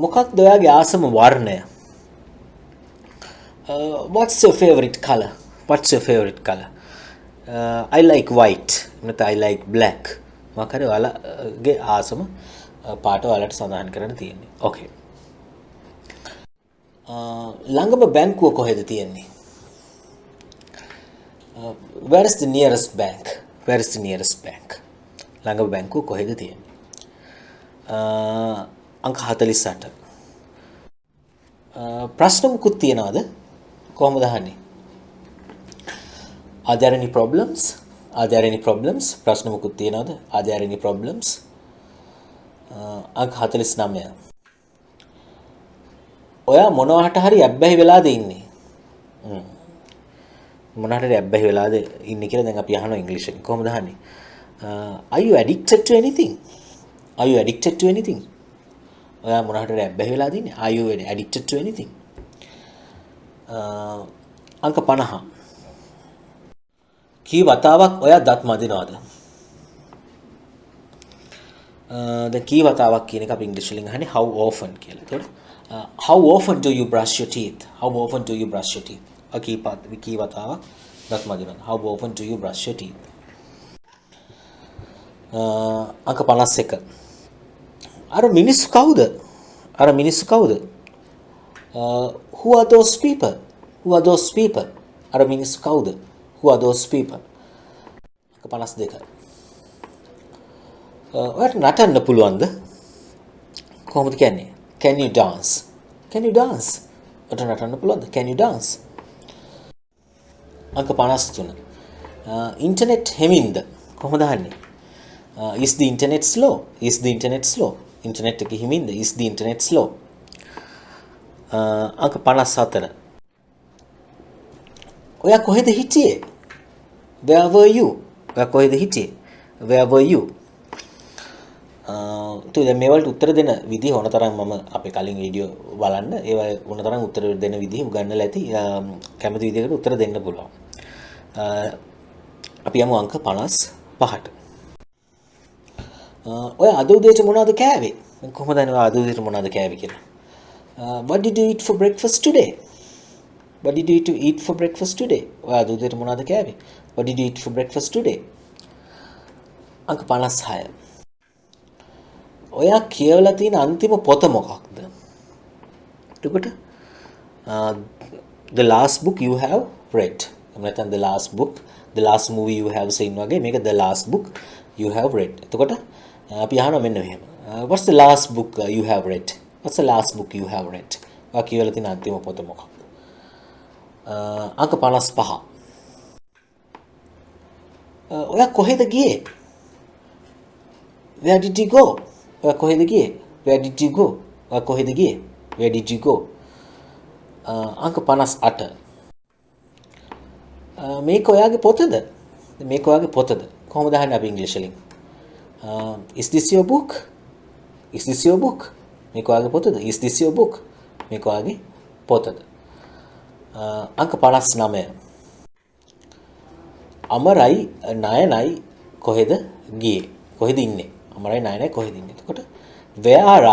මොකක්ද ඔයාගේ ආසම වර්ණය? What's your favorite color? What's your favorite color? I like white. නැත්නම් I like black. මොකක් හරි ඔයාලගේ ආසම පාට ඔයාලට සඳහන් කරන්න තියෙන්නේ. Okay. ළඟම බැංකුව කොහෙද තියෙන්නේ? Where is the nearest bank? Where is the nearest bank? ළඟම බැංකුව කොහෙද තියෙන්නේ? අංක 48. ප්‍රශ්න මුකුත් තියනවද? කොහොමද අහන්නේ? Are there any problems? Are there any problems? ප්‍රශ්න මුකුත් තියනවද? Are there any problems? අංක 49. ඔයා මොනවට හරි ඇබ්බැහි වෙලාද ඉන්නේ? මොනවට හරි ඇබ්බැහි වෙලාද ඉන්නේ කියලා දැන් අපි අහනවා ඉංග්‍රීසියෙන්. කොහොමද අහන්නේ? Are you addicted to anything? Are you addicted to anything? ඔයා මොනවට හරි ඇබ්බැහි වෙලාද ඉන්නේ? Are you addicted to anything? අංක 50. කී වතාවක් ඔයා දත් මදිනවද? දැන් කී වතාවක් කියන එක අපි ඉංග්‍රීසි වලින් අහන්නේ how often කියලා. ඒතකොට how often do you brush your teeth? How often do you brush your teeth? කී වතාවක් දත් මදිනවද? How often do you brush your teeth? අංක 51. අර මිනිස්සු කවුද? අර මිනිස්සු කවුද? Who are those people? Who are those people? අර මිනිස්සු කවුද? Who are those people? අංක 52. ඔයාලට නටන්න පුළුවන්ද? කොහොමද කියන්නේ? Can you dance? Can you dance? ඔයාලට නටන්න පුළුවන්ද? Can you dance? අංක 53. ඉන්ටර්නෙට් හෙමින්ද? කොහොමද අහන්නේ? Is the internet slow? Is the internet slow? Internet එක හිමින්ද? Is the internet slow? අංක 54. ඔයා කොහෙද හිටියේ? Where were you? ඔයා කොහෙද හිටියේ? Where were you? දැන් මේවලට උත්තර දෙන විදිහ ඕනතරම් මම අපේ කලින් වීඩියෝ බලන්න ඒවා ඕනතරම් උත්තර දෙන විදිහ උගන්වලා ඇති. කැමති විදිහකට උත්තර දෙන්න පුළුවන්. අපි යමු අංක 55ට. ඔය අද උදේට මොනවද කෑවේ? කොහොමද දන්නේ අද උදේට මොනවද කෑවේ කියලා? What did you eat for breakfast today? What did you eat for breakfast today? ඔය අද උදේට මොනවද කෑවේ? What did you eat for breakfast today? අංක 56. ඔයා කියවලා තියෙන අන්තිම පොත මොකක්ද? එතකොට the last book you have read. නැත්නම් the last movie you have seen වගේ මේක the last book you have read. එතකොට අපි අහනවා මෙන්න මෙහෙම. What's the last book you have read? What's the last book you have read? ඔයා කියවලා තියෙන අන්තිම පොත මොකක්ද? අංක 55. ඔයා කොහෙද ගියේ? Where did you go? ඔයා කොහෙද ගියේ? Where did you go? ඔයා කොහෙද ගියේ? Where did you go? අංක 58. මේක ඔයාගේ පොතද? මේක ඔයාගේ පොතද? කොහොමද අහන්නේ අපි ඉංග්‍රීසි වලින්? Is this your book? Is this your book? මේක ඔයාගේ පොතද? Is this your book? මේක ඔයාගේ පොතද? අංක 59. අමරයි නයනයි කොහෙද ගියේ? කොහෙද ඉන්නේ? අමරයි නයනයි කොහෙද ඉන්නේ? එතකොට where are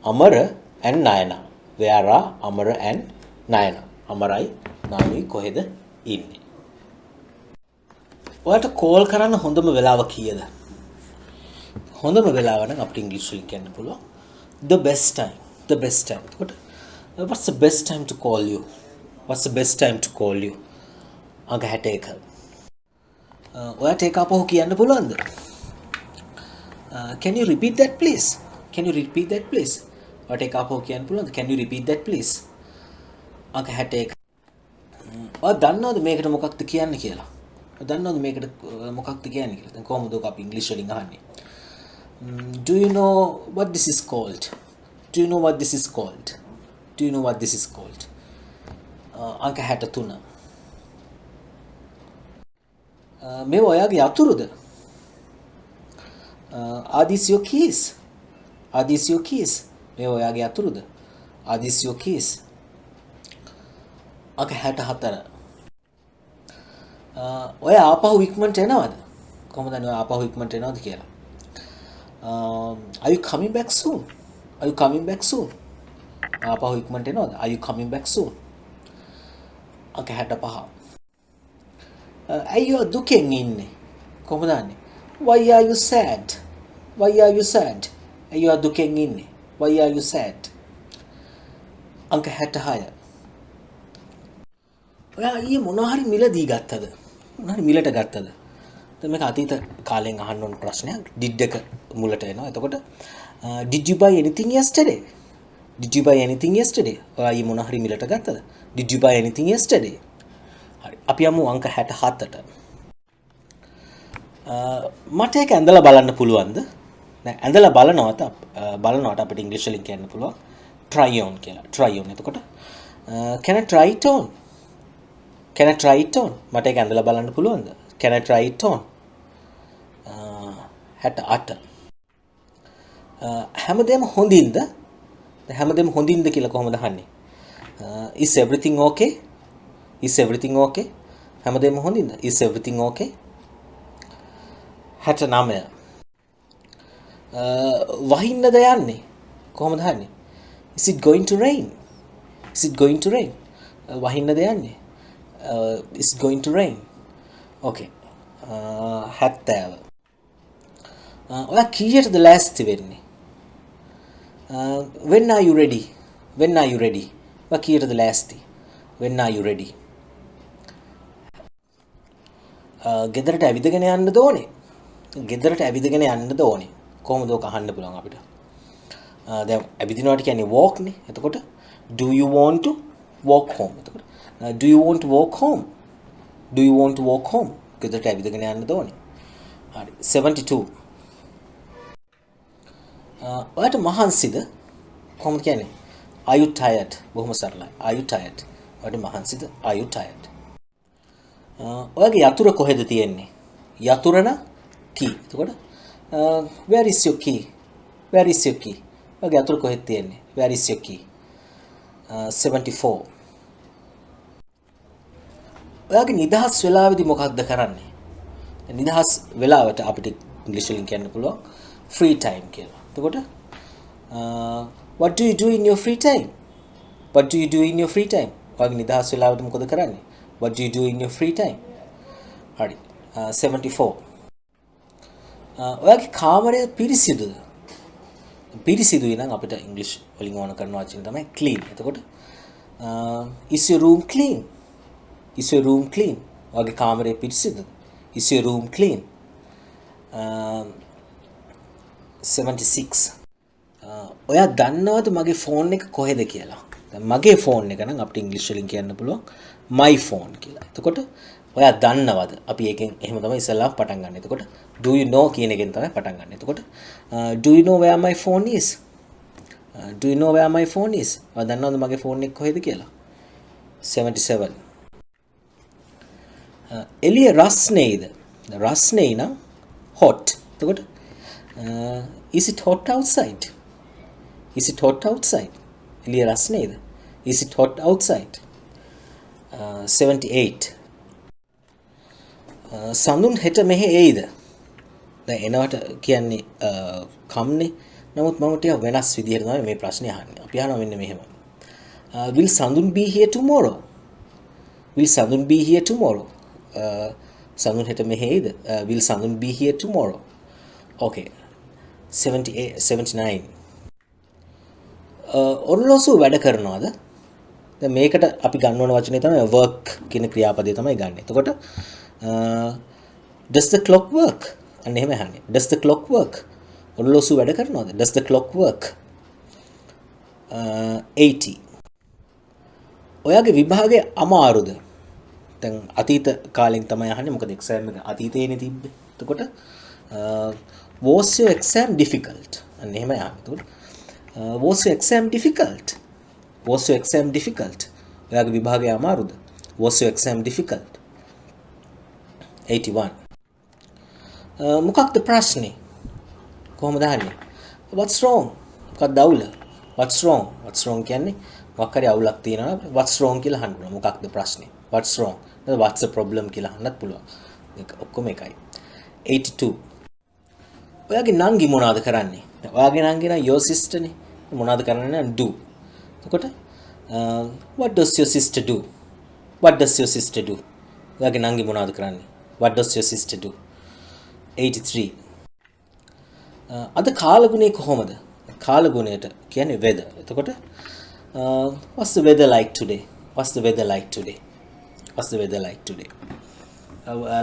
Amara and Nayana? Where are Amara and Nayana? අමරයි නයනයි කොහෙද ඉන්නේ? ඔයාලට කෝල් කරන්න හොඳම වෙලාව කීයද? හොඳම වෙලාව නම් අපිට ඉංග්‍රීසි වලින් කියන්න පුළුවන් the best time. The best time. එතකොට what's the best time to call you? What's the best time to call you? අංක 61. ඔයාට ඒක අපහු කියන්න පුළුවන්ද? Can you repeat that please? Can you repeat that please? ඔයාට ඒක අපහු කියන්න පුළුවන්ද? Can you repeat that please? අංක 61. ඔයා දන්නවද මේකට මොකක්ද කියන්නේ කියලා? ඔයා දන්නවද මේකට මොකක්ද කියන්නේ කියලා? දැන් කොහොමද ඔක අපි ඉංග්‍රීසි වලින් අහන්නේ? Do you know what this is called? Do you know what this is called? Do you know what this is called? අංක 63. මේ ඔයාගේ යතුරුද? Are these your keys? Are these your keys? මේ ඔයාගේ යතුරුද? Are these your keys? අංක 64. ඔයා ආපහු ඉක්මනට එනවද? කොහොමද ඔයා ආපහු ඉක්මනට එනවද කියලා? Are you coming back soon? Are you coming back soon? ආපහු ඉක්මනට එනවද? Are you coming back soon? අංක 65. ඇයි ඔයා දුකෙන් ඉන්නේ? කොහොමද දන්නේ? Why are you sad? Why are you sad? ඇයි ඔයා දුකෙන් ඉන්නේ? Why are you sad? අංක 66. ඔයා ඊයේ මොනවා හරි මිලදී ගත්තද? මොනවා හරි මිලට ගත්තද? දැන් මේක අතීත කාලෙන් අහන්න ඕන ප්‍රශ්නයක්. did එක මුලට එනවා. එතකොට did you buy anything yesterday? Did you buy anything yesterday? ඔයා ඊයේ මොනවා හරි මිලට ගත්තද? Did you buy anything yesterday? හරි. අපි යමු අංක 67ට. මට ඒක ඇඳලා බලන්න පුළුවන්ද? දැන් ඇඳලා බලනවට අපිට ඉංග්‍රීසි වලින් කියන්න පුළුවන් try on කියලා. try on. එතකොට can I try it on? Can I try it on? මට ඒක ඇඳලා බලන්න පුළුවන්ද? Can I try it on? 68. හැමදේම හොඳින්ද? දැන් හැමදේම හොඳින්ද කියලා කොහොමද අහන්නේ? Is everything okay? Is everything okay? හැමදේම හොඳින්ද? Is everything okay? 69. වහින්නද යන්නේ? කොහොමද අහන්නේ? Is it going to rain? Is it going to rain? වහින්නද යන්නේ? Is it going to rain? Okay. 70. ඔයා කීයටද ලෑස්ති වෙන්නේ? When are you ready? When are you ready? ඔයා කීයටද ලෑස්ති? When are you ready? ගෙදරට ඇවිදගෙන යන්නද ඕනේ? ගෙදරට ඇවිදගෙන යන්නද ඕනේ? කොහොමද ඔක අහන්න පුළුවන් අපිට? දැන් ඇවිදිනවට කියන්නේ walk නේ. එතකොට do you want to walk home? එතකොට do you want to walk home? Do you want to walk home? ගෙදරට ඇවිදගෙන යන්නද ඕනේ? හරි. 72. ඔයාට මහන්සිද? කොහොමද කියන්නේ? Are you tired? බොහොම සරලයි. Are you tired? ඔයාට මහන්සිද? Are you tired? ඔයාගේ යතුර කොහෙද තියෙන්නේ? යතුර න key. එතකොට where is your key? Where is your key? ඔයාගේ යතුර කොහෙද තියෙන්නේ? Where is your key? 74. ඔයාගේ නිදහස් වෙලාවේදී මොකක්ද කරන්නේ? නිදහස් වෙලාවට අපිට ඉංග්‍රීසි වලින් කියන්න පුළුවන් free time කියලා. එතකොට what do you do in your free time? What do you do in your free time? ඔයාගේ නිදහස් වෙලාවට මොකද කරන්නේ? What do you do in your free time? හරි. 74. ඔයාගේ කාමරය පිරිසිදුද? පිරිසිදුයි නම් අපිට ඉංග්‍රීසි වලින් ඕන කරන වචන තමයි clean. එතකොට is your room clean? Is your room clean? ඔයාගේ කාමරය පිරිසිදුද? Is your room clean? 76. ඔයා දන්නවද මගේ ෆෝන් එක කොහෙද කියලා? දැන් මගේ ෆෝන් එක නම් අපිට ඉංග්‍රීසි වලින් කියන්න පුළුවන් my phone කියලා. එතකොට ඔයා දන්නවද? අපි එකෙන් එහෙම තමයි ඉස්සෙල්ලා පටන් ගන්න. එතකොට do you know කියන එකෙන් තමයි පටන් ගන්න. එතකොට do you know where my phone is? Do you know where my phone is? ඔයා දන්නවද මගේ ෆෝන් එක කොහෙද කියලා? 77. එළිය රස්නේද? රස්නේ නම් hot. එතකොට is it hot outside? Is it hot outside? එළිය රස්නේද? Is it hot outside? 78. සඳුන් හෙට මෙහෙ එයිද? දැන් එනවට කියන්නේ කම්නේ. නමුත් මම ටිකක් වෙනස් විදිහට තමයි මේ ප්‍රශ්නේ අහන්නේ. අපි අහනවා මෙන්න මෙහෙම. Will Sandun be here tomorrow? Will Sandun be here tomorrow? සඳුන් හෙට මෙහෙ එයිද? Will Sandun be here tomorrow? Okay. 78 79. ඔරලෝසුව වැඩ කරනවද? දැන් මේකට අපි ගන්න ඕන වචනේ තමයි work කියන ක්‍රියාපදේ තමයි ගන්න. එතකොට does the clock work? අන්න එහෙම අහන්නේ. does the clock work? ඔරලෝසු වැඩ කරනවද? does the clock work? 80. ඔයාගේ විභාගය අමාරුද? දැන් අතීත කාලෙන් තමයි අහන්නේ මොකද එක්සෑම් එක අතීතයේනේ තිබ්බේ. එතකොට was your exam difficult? අන්න එහෙම අහන්නේ. එතකොට was your exam difficult? Was your exam difficult? ඔයාගේ විභාගය අමාරුද? Was your exam difficult? 81. මොකක්ද ප්‍රශ්නේ? කොහොමද අහන්නේ? What's wrong? මොකක්ද අවුල? What's wrong? What's wrong කියන්නේ මොකක් හරි අවුලක් තියෙනවා. What's wrong කියලා අහන්න. මොකක්ද ප්‍රශ්නේ? What's wrong? What's the problem කියලා අහන්නත් පුළුවන්. ඒක ඔක්කොම එකයි. 82. ඔයාගේ නංගි මොනවද කරන්නේ? ඔයාගේ නංගි නම් your sister නේ. මොනවද කරන්නේ නම් do. එතකොට what does your sister do? What does your sister do? ඔයාගේ නංගි මොනවද කරන්නේ? What does your sister do? 83. අද කාලගුණය කොහොමද? කාලගුණයට කියන්නේ weather. එතකොට what's the weather like today? What's the weather like today? What's the weather like today?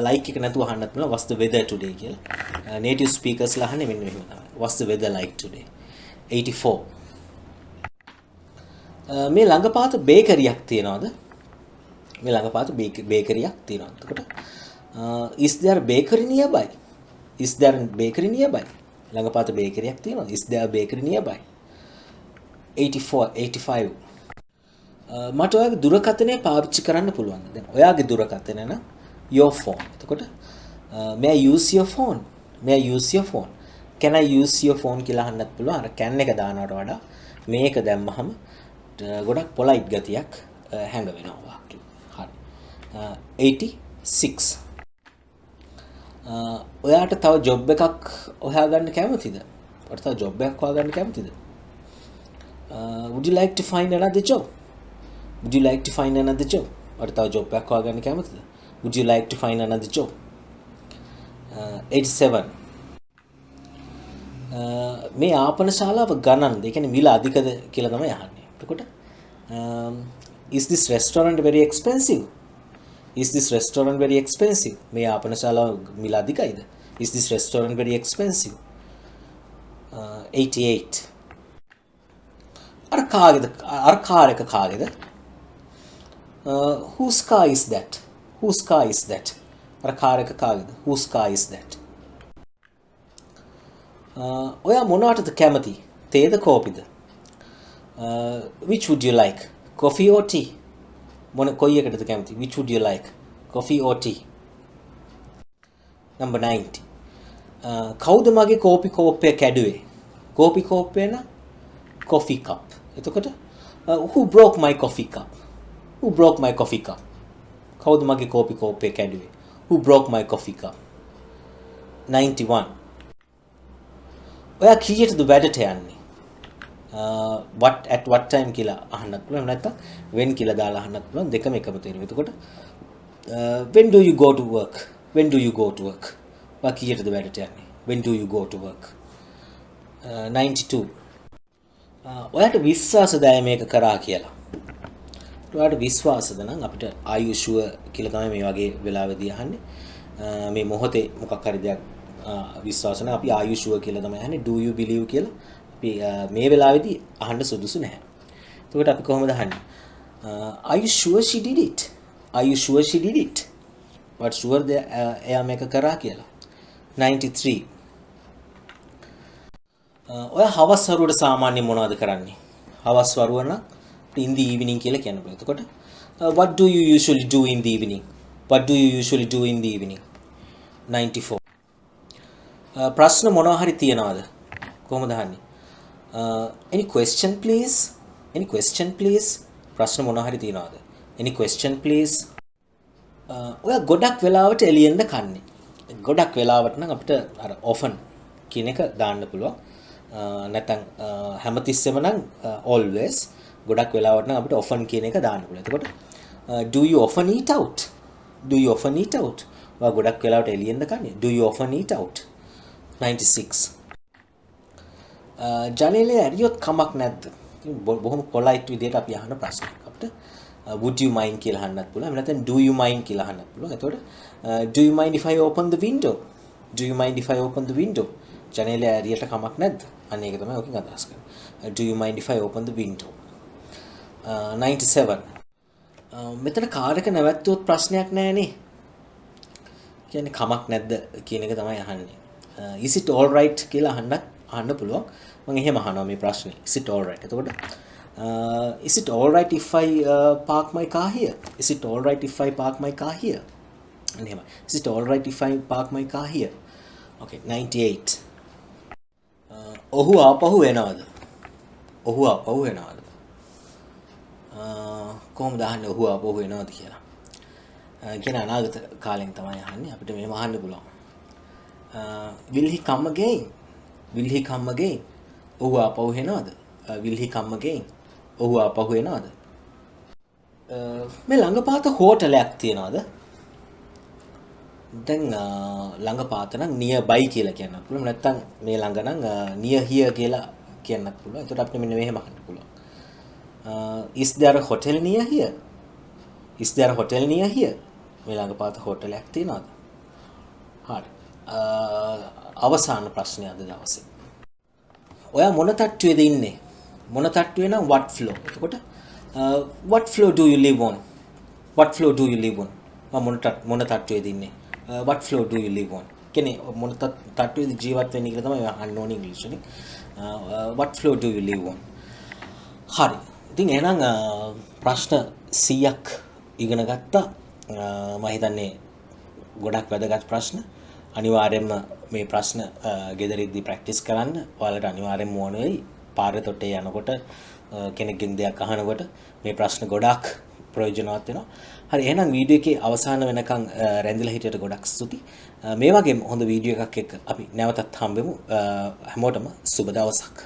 like එක නැතුව අහන්නත් පුළුවන් what's the weather today කියලා. native speakers ලා අහන්නේ මෙන්න මෙහෙම තමයි. What's the weather like today? 84. මේ ළඟපාත බේකරියක් තියනවාද? මේ ළඟපාත බේකරියක් තියනවා. එතකොට is there a bakery nearby? Is there a bakery nearby? ළඟපාත බේකරියක් තියනවාද? Is there a bakery nearby? 84 85. මට ඔයාගේ දුරකථනය පාවිච්චි කරන්න පුළුවන්ද? දැන් ඔයාගේ දුරකථනය නම් your phone. එතකොට may I use your phone? May I use your phone? Can I use your phone කියලා අහන්නත් පුළුවන්. අර can එක දානවට වඩා මේක දැම්මහම ගොඩක් පොලයිට් ගතියක් හැඟ වෙනවා වාක්‍යෙ. හරි. 86. ඔයාට තව ජොබ් එකක් හොයාගන්න කැමතිද? ඔයාට තව ජොබ් එකක් හොයාගන්න කැමතිද? Would you like to find another job? Would you like to find another job? ඔයාට තව ජොබ් එකක් හොයාගන්න කැමතිද? Would you like to find another job? 87. මේ ආපන ශාලාව ගණන්ද? ඒ කියන්නේ මිල අධිකද කියලා තමයි අහන්නේ. එතකොට is this restaurant very expensive? Is this restaurant very expensive? මේ ආපන ශාලාව මිල අධිකයිද? Is this restaurant very expensive? 88. අර කාර් එක කාගේද? whose car is that? Whose car is that? අර කාර් එක කාගේද? Whose car is that? ඔයා මොනවටද කැමති? තේද කෝපිද? Which would you like? Coffee or tea? කොයි එකටද කැමති? Which would you like? Coffee or tea? Number 90. කවුද මගේ කෝපි කෝප්පය කැඩුවේ? කෝපි කෝප්පය න coffee cup. එතකොට who broke my coffee cup? Who broke my coffee cup? කවුද මගේ කෝපි කෝප්පය කැඩුවේ? Who broke my coffee cup? 91. ඔයා කීයටද වැඩට යන්නේ? at what time කියලා අහන්නත් පුළුවන් නැත්නම් when කියලා දාලා අහන්නත් පුළුවන් දෙකම එකම තේරුම. එතකොට when do you go to work? When do you go to work? ඔයා කීයටද වැඩට යන්නේ? When do you go to work? 92. ඔයාට විශ්වාසද මේක කරා කියලා? ඔයාට විශ්වාසද නම් අපිට are you sure කියලා තමයි මේ වගේ වෙලාවෙදී අහන්නේ. මේ මොහොතේ මොකක් හරි දෙයක් විශ්වාස නැහැ අපි are you sure කියලා තමයි අහන්නේ. Do you believe කියලා අපි මේ වෙලාවේදී අහන්න සුදුසු නැහැ. එතකොට අපි කොහොමද අහන්නේ? Are you sure she did it? Are you sure she did it? What sure එයා මේක කරා කියලා. 93. ඔයා හවස් වරුවට සාමාන්‍යයෙන් මොනවද කරන්නේ? හවස් වරුව නම් in the evening කියලා කියන්න පුළුවන්. එතකොට what do you usually do in the evening? What do you usually do in the evening? 94. ප්‍රශ්න මොනවා හරි තියනවාද? කොහොමද අහන්නේ? Any question please? Any question please? ප්‍රශ්න මොනවා හරි තියනවාද? Any question please? ඔයා ගොඩක් වෙලාවට එළියෙන්ද කන්නේ? ගොඩක් වෙලාවට නම් අපිට අර often කියන එක දාන්න පුළුවන්. නැත්නම් හැමතිස්සෙම නම් always ගොඩක් වෙලාවට නම් අපිට often කියන එක දාන්න පුළුවන්. එතකොට do you often eat out? Do you often eat out? ඔයා ගොඩක් වෙලාවට එළියෙන්ද කන්නේ? Do you often eat out? 96. ජනේලේ ඇරියොත් කමක් නැද්ද? බොහොම පොලයිට් විදියට අපි අහන ප්‍රශ්නයක්. අපිට ප්‍රශ්නයට would you mind කියලා අහන්නත් පුළුවන්. එහෙම නැත්නම් do you mind කියලා අහන්නත් පුළුවන්. එතකොට do you mind if I open the window? Do you mind if I open the window? ජනේලය ඇරියට කමක් නැද්ද? අන්න ඒක තමයි ඔකින් අදහස් කරන්නේ. Do you mind if I open the window? 97. මෙතන කාර් එක නැවැත්තුවොත් ප්‍රශ්නයක් නැහැනේ. කියන්නේ කමක් නැද්ද කියන එක තමයි අහන්නේ. Is it all right කියලා අහන්න පුළුවන්. මම එහෙම අහනවා මේ ප්‍රශ්නේ. Is it all right? එතකොට is it all right if I park my car here? Is it all right if I park my car here? And එහෙම. Is it all right if I park my car here? Okay, 98. ඔහු ආපහු එනවද? ඔහු ආපහු එනවද? කොහොමද අහන්නේ ඔහු ආපහු එනවද කියලා? කියන අනාගත කාලෙන් තමයි අහන්නේ. අපිට මෙහෙම අහන්න පුළුවන්. Will he come again? Will he come again? ඔහු ආපහු එනවද? Will he come again? ඔහු ආපහු එනවද? මේ ළඟපාත හෝටලයක් තියනවද? දැන් ළඟපාත නම් nearby කියලා කියන්නත් පුළුවන්. නැත්නම් මේ ළඟ නම් near here කියලා කියන්නත් පුළුවන්. ඒකට අපිට මෙන්න මෙහෙම අහන්න පුළුවන්. Is there a hotel near here? Is there a hotel near here? මේ ළඟපාත හෝටලයක් තියනවද? හරි. අවසාන ප්‍රශ්නය අද දවසේ. ඔයා මොන තට්ටුවේද ඉන්නේ? මොන තට්ටුවේ නම් what floor. එතකොට what floor do you live on? What floor do you live on? මොන තට්ටුවේද ඉන්නේ? What floor do you live on? කියන්නේ මොන තට්ටුවේද ජීවත් වෙන්නේ කියලා තමයි අහන්න ඕනේ ඉංග්‍රීසි වලින්. What floor do you live on? හරි. ඉතින් එහෙනම් ප්‍රශ්න 100ක් ඉගෙන ගත්තා. මම හිතන්නේ ගොඩක් වැදගත් ප්‍රශ්න. අනිවාර්යයෙන්ම මේ ප්‍රශ්න ගෙදරින්දී ප්‍රැක්ටිස් කරන්න. ඔයාලට අනිවාර්යයෙන්ම ඕන වෙයි. පාරේ තොටේ යනකොට කෙනෙක්ගෙන් දෙයක් අහනකොට මේ ප්‍රශ්න ගොඩක් ප්‍රයෝජනවත් වෙනවා. හරි එහෙනම් වීඩියෝ එකේ අවසාන වෙනකන් රැඳිලා හිටියට ගොඩක් ස්තුතියි. මේ වගේම හොඳ වීඩියෝ එකක් එක්ක අපි නැවතත් හම්බෙමු. හැමෝටම සුබ දවසක්.